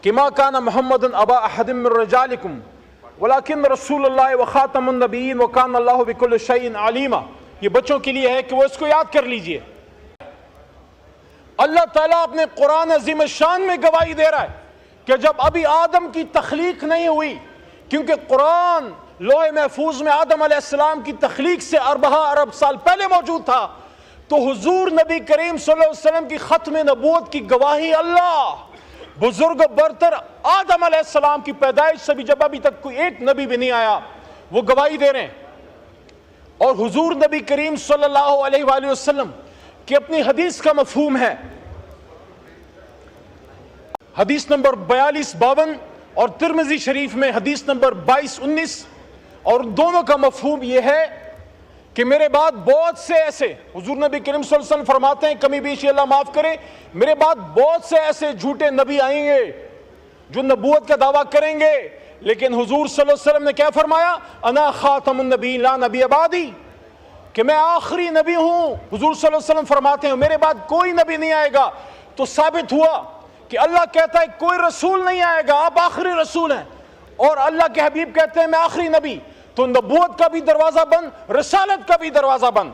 کہ ما کان محمد ابا احد من رجالکم ولکن رسول اللہ وخاتم النبیین وکان اللہ بکل شیء علیما. یہ بچوں کے لیے ہے کہ وہ اس کو یاد کر لیجئے. اللہ تعالیٰ اپنے قرآن عظیم الشان میں گواہی دے رہا ہے کہ جب ابھی آدم کی تخلیق نہیں ہوئی، کیونکہ قرآن لوح محفوظ میں آدم علیہ السلام کی تخلیق سے 4 ارب سال پہلے موجود تھا، تو حضور نبی کریم صلی اللہ علیہ وسلم کی ختم نبوت کی گواہی اللہ بزرگ برتر آدم علیہ السلام کی پیدائش سے بھی، جب ابھی تک کوئی ایک نبی بھی نہیں آیا، وہ گواہی دے رہے ہیں. اور حضور نبی کریم صلی اللہ علیہ وآلہ وسلم کی اپنی حدیث کا مفہوم ہے. حدیث نمبر 4252 اور ترمذی شریف میں حدیث نمبر 2219، اور دونوں کا مفہوم یہ ہے کہ میرے بعد بہت سے ایسے، حضور نبی کریم صلی اللہ علیہ وسلم فرماتے ہیں کمی بیشی اللہ معاف کرے، میرے بعد بہت سے ایسے جھوٹے نبی آئیں گے جو نبوت کا دعویٰ کریں گے، لیکن حضور صلی اللہ علیہ وسلم نے کیا فرمایا؟ انا خاتم النبی لا نبی بعدی، کہ میں آخری نبی ہوں. حضور صلی اللہ علیہ وسلم فرماتے ہیں میرے بعد کوئی نبی نہیں آئے گا. تو ثابت ہوا کہ اللہ کہتا ہے کوئی رسول نہیں آئے گا، آپ آخری رسول ہیں، اور اللہ کے حبیب کہتے ہیں میں آخری نبی. تو نبوت کا بھی دروازہ بند، رسالت کا بھی دروازہ بند،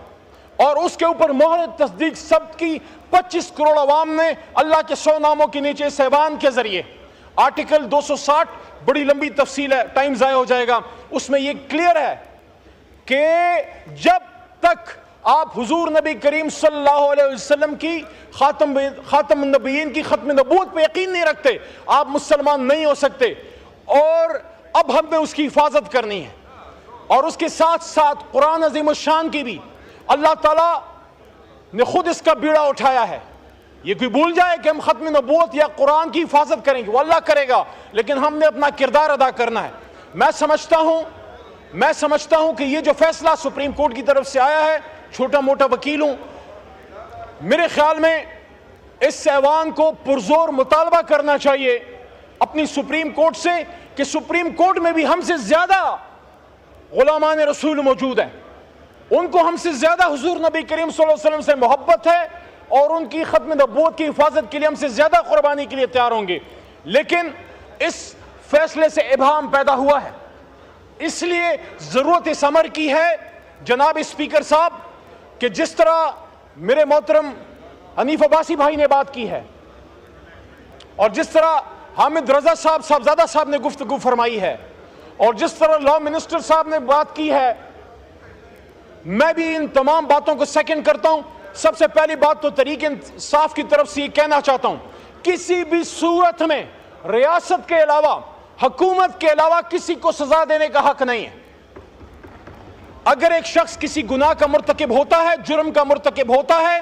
اور اس کے اوپر مہر تصدیق سب کی 25 کروڑ عوام نے اللہ کے 100 ناموں کے نیچے اس ایوان کے ذریعے. آرٹیکل 260 بڑی لمبی تفصیل ہے، ٹائم ضائع ہو جائے گا. اس میں یہ کلیئر ہے کہ جب تک آپ حضور نبی کریم صلی اللہ علیہ وسلم کی خاتم النبیین کی ختم نبوت پہ یقین نہیں رکھتے، آپ مسلمان نہیں ہو سکتے. اور اب ہم نے اس کی حفاظت کرنی ہے، اور اس کے ساتھ ساتھ قرآن عظیم الشان کی بھی اللہ تعالیٰ نے خود اس کا بیڑا اٹھایا ہے. یہ کوئی بھول جائے کہ ہم ختم نبوت یا قرآن کی حفاظت کریں گے، وہ اللہ کرے گا، لیکن ہم نے اپنا کردار ادا کرنا ہے. میں سمجھتا ہوں کہ یہ جو فیصلہ سپریم کورٹ کی طرف سے آیا ہے، چھوٹا موٹا وکیل ہوں، میرے خیال میں اس ایوان کو پرزور مطالبہ کرنا چاہیے اپنی سپریم کورٹ سے کہ سپریم کورٹ میں بھی ہم سے زیادہ غلامان رسول موجود ہیں، ان کو ہم سے زیادہ حضور نبی کریم صلی اللہ علیہ وسلم سے محبت ہے، اور ان کی ختم نبوت کی حفاظت کے لیے ہم سے زیادہ قربانی کے لیے تیار ہوں گے. لیکن اس فیصلے سے ابہام پیدا ہوا ہے، اس لیے ضرورت اس امر کی ہے جناب اسپیکر صاحب کہ جس طرح میرے محترم حنیف عباسی بھائی نے بات کی ہے، اور جس طرح حامد رضا صاحبزادہ صاحب نے گفتگو فرمائی ہے، اور جس طرح لا منسٹر صاحب نے بات کی ہے، میں بھی ان تمام باتوں کو سیکنڈ کرتا ہوں. سب سے پہلی بات تو تحریک انصاف کی طرف سے یہ کہنا چاہتا ہوں، کسی بھی صورت میں ریاست کے علاوہ، حکومت کے علاوہ کسی کو سزا دینے کا حق نہیں ہے. اگر ایک شخص کسی گناہ کا مرتکب ہوتا ہے، جرم کا مرتکب ہوتا ہے،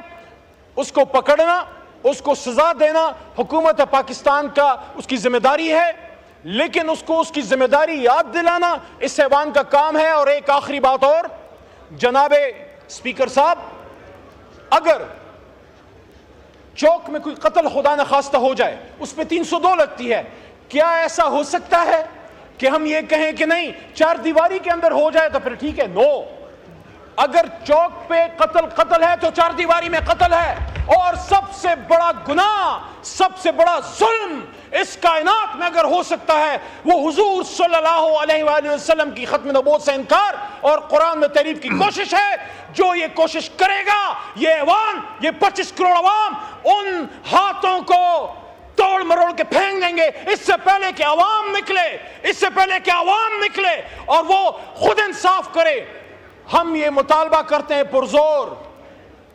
اس کو پکڑنا، اس کو سزا دینا حکومت پاکستان کا اس کی ذمہ داری ہے، لیکن اس کو اس کی ذمہ داری یاد دلانا اس ایوان کا کام ہے. اور ایک آخری بات اور جناب اسپیکر صاحب، اگر چوک میں کوئی قتل خدا نخواستہ ہو جائے، اس پہ 302 لگتی ہے، کیا ایسا ہو سکتا ہے کہ ہم یہ کہیں کہ نہیں 4 دیواری کے اندر ہو جائے تو پھر ٹھیک ہے؟ نو. اگر چوک پہ قتل ہے تو 4 دیواری میں قتل ہے. اور سب سے بڑا گناہ، سب سے بڑا ظلم اس کائنات میں اگر ہو سکتا ہے، وہ حضور صلی اللہ علیہ وآلہ وسلم کی ختم نبوت سے انکار اور قرآن میں تحریف کی کوشش ہے. جو یہ کوشش کرے گا، یہ ایوان، یہ 25 کروڑ عوام ان ہاتھوں کو توڑ مروڑ کے پھینک دیں گے. اس سے پہلے کہ عوام نکلے اور وہ خود انصاف کرے. ہم یہ مطالبہ کرتے ہیں پرزور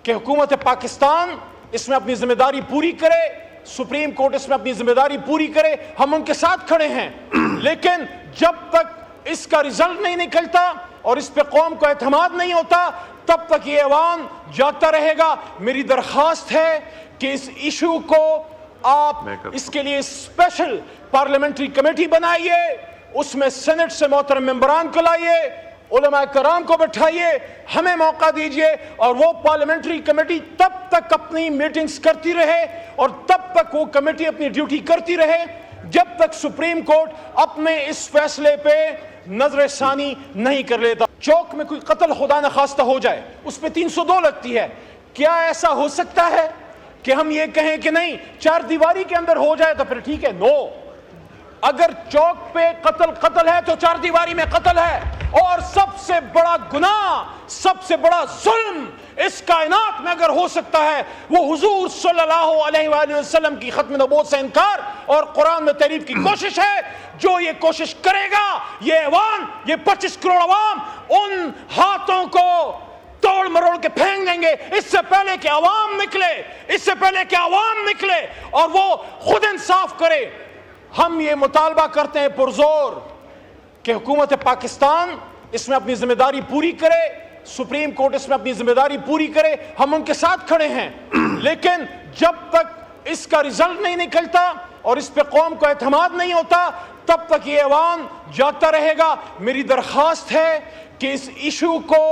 کہ حکومت پاکستان اس میں اپنی ذمہ داری پوری کرے، سپریم کورٹ اس میں اپنی ذمہ داری پوری کرے. ہم ان کے ساتھ کھڑے ہیں، لیکن جب تک اس کا رزلٹ نہیں نکلتا اور اس پہ قوم کو اعتماد نہیں ہوتا، تب تک یہ ایوان جاگتا رہے گا. میری درخواست ہے کہ اس ایشو کو آپ اس کے لیے اسپیشل پارلیمنٹری کمیٹی بنائیے، اس میں سینٹ سے محترم ممبران کو لائیے، علماء کرام کو بٹھائیے، ہمیں موقع دیجئے، اور وہ پارلیمنٹری کمیٹی تب تک اپنی میٹنگز کرتی رہے اور تب تک وہ کمیٹی اپنی ڈیوٹی کرتی رہے جب تک سپریم کورٹ اپنے اس فیصلے پہ نظر ثانی نہیں کر لیتا. چوک میں کوئی قتل خدا نخواستہ ہو جائے، اس پہ 302 لگتی ہے. کیا ایسا ہو سکتا ہے کہ ہم یہ کہیں کہ نہیں 4 دیواری کے اندر ہو جائے تو پھر ٹھیک ہے؟ نو. اگر چوک پہ قتل ہے تو چار دیواری میں قتل ہے. اور سب سے بڑا گناہ, سب سے بڑا ظلم اس کائنات میں اگر ہو سکتا ہے وہ حضور صلی اللہ علیہ وآلہ وسلم کی ختم نبوت سے انکار اور قرآن میں تحریف کی کوشش ہے. جو یہ کوشش کرے گا, یہ ایوان, یہ 25 کروڑ عوام ان ہاتھوں کو توڑ مروڑ کے پھینک دیں گے اس سے پہلے کہ عوام نکلے, اس سے پہلے کہ عوام نکلے اور وہ خود انصاف کرے. ہم یہ مطالبہ کرتے ہیں پرزور کہ حکومت پاکستان اس میں اپنی ذمہ داری پوری کرے, سپریم کورٹ اس میں اپنی ذمہ داری پوری کرے. ہم ان کے ساتھ کھڑے ہیں, لیکن جب تک اس کا رزلٹ نہیں نکلتا اور اس پہ قوم کو اعتماد نہیں ہوتا تب تک یہ ایوان جاتا رہے گا. میری درخواست ہے کہ اس ایشو کو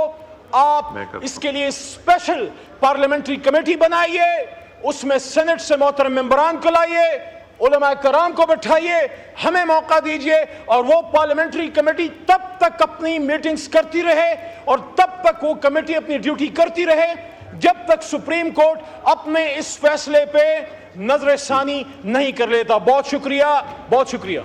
آپ اس کے لیے اسپیشل پارلیمنٹری کمیٹی بنائیے, اس میں سینٹ سے محترم ممبران کو لائیے, علماء کرام کو بٹھائیے, ہمیں موقع دیجئے اور وہ پارلیمنٹری کمیٹی تب تک اپنی میٹنگز کرتی رہے اور تب تک وہ کمیٹی اپنی ڈیوٹی کرتی رہے جب تک سپریم کورٹ اپنے اس فیصلے پہ نظر ثانی نہیں کر لیتا. بہت شکریہ, بہت شکریہ.